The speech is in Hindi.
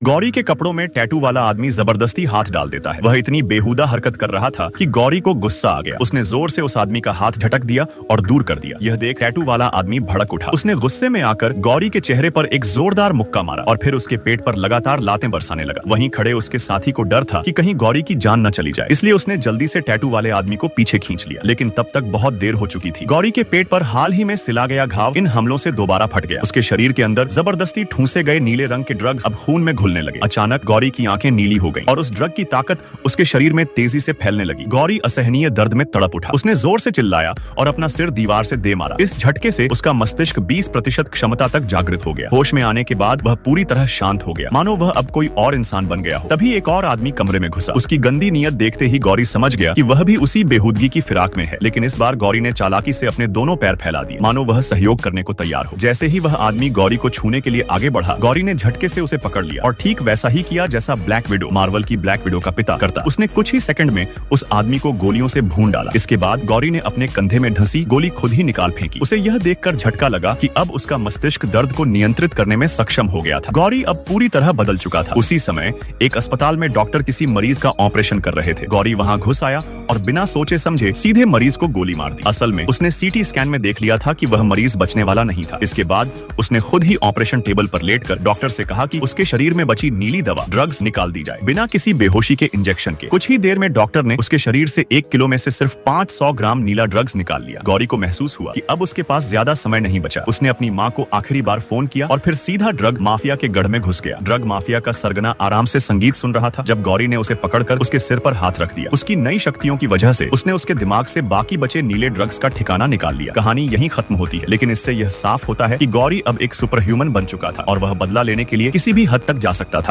गौरी के कपड़ों में टैटू वाला आदमी जबरदस्ती हाथ डाल देता है। वह इतनी बेहुदा हरकत कर रहा था कि गौरी को गुस्सा आ गया। उसने जोर से उस आदमी का हाथ झटक दिया और दूर कर दिया। यह देख टैटू वाला आदमी भड़क उठा। उसने गुस्से में आकर गौरी के चेहरे पर एक जोरदार मुक्का मारा और फिर उसके पेट पर लगातार लातें बरसाने लगा। वहीं खड़े उसके साथी को डर था कि कहीं गौरी की जान न चली जाए, इसलिए उसने जल्दी से टैटू वाले आदमी को पीछे खींच लिया। लेकिन तब तक बहुत देर हो चुकी थी। गौरी के पेट पर हाल ही में सिला गया घाव इन हमलों से दोबारा फट गया। उसके शरीर के अंदर जबरदस्ती ठूसे गए नीले रंग के ड्रग्स अब खून में घुलने लगे। अचानक गौरी की आंखें नीली हो गईं और उस ड्रग की ताकत उसके शरीर में तेजी से फैलने लगी। गौरी असहनीय दर्द में तड़प उठा। उसने जोर से चिल्लाया और अपना सिर दीवार से दे मारा। इस झटके से उसका मस्तिष्क 20% क्षमता तक जागृत हो गया। होश में आने के बाद वह पूरी तरह शांत हो गया, मानो वह अब कोई और इंसान बन गया हो। तभी एक और आदमी कमरे में घुसा। उसकी गंदी नीयत देखते ही गौरी समझ गया कि वह भी उसी बेहूदगी की फिराक में है। लेकिन इस बार गौरी ने चालाकी से अपने दोनों पैर फैला दिए, मानो वह सहयोग करने को तैयार हो। जैसे ही वह आदमी गौरी को छूने के लिए आगे बढ़ा, गौरी ने झटके से उसे पकड़ लिया और ठीक वैसा ही किया जैसा ब्लैक विडो, मार्वल की ब्लैक विडो का पिता करता। उसने कुछ ही सेकंड में उस आदमी को गोलियों से भून डाला। इसके बाद गौरी ने अपने कंधे में ढसी गोली खुद ही निकाल फेंकी। उसे यह देखकर झटका लगा कि अब उसका मस्तिष्क दर्द को नियंत्रित करने में सक्षम हो गया था। गौरी अब पूरी तरह बदल चुका था। उसी समय एक अस्पताल में डॉक्टर किसी मरीज का ऑपरेशन कर रहे थे। गौरी वहां घुस आया और बिना सोचे समझे सीधे मरीज को गोली मार दी। असल में उसने सीटी स्कैन में देख लिया था कि वह मरीज बचने वाला नहीं था। इसके बाद उसने खुद ही ऑपरेशन टेबल पर लेटकर डॉक्टर से कहा कि उसके शरीर में बची नीली दवा ड्रग्स निकाल दी जाए, बिना किसी बेहोशी के इंजेक्शन के। कुछ ही देर में डॉक्टर ने उसके शरीर से 1 किलो में से सिर्फ 500 ग्राम नीला ड्रग्स निकाल लिया। गौरी को महसूस हुआ कि अब उसके पास ज्यादा समय नहीं बचा। उसने अपनी माँ को आखिरी बार फोन किया और फिर सीधा ड्रग माफिया के गढ़ में घुस गया। ड्रग माफिया का सरगना आराम से संगीत सुन रहा था जब गौरी ने उसे पकड़कर उसके सिर पर हाथ रख दिया। उसकी नई शक्तियों की वजह से उसने उसके दिमाग से बाकी बचे नीले ड्रग्स का ठिकाना निकाल लिया। कहानी यहीं खत्म होती है, लेकिन इससे यह साफ होता है कि गौरी अब एक सुपर ह्यूमन बन चुका था और वह बदला लेने के लिए किसी भी हद तक जा सकता था।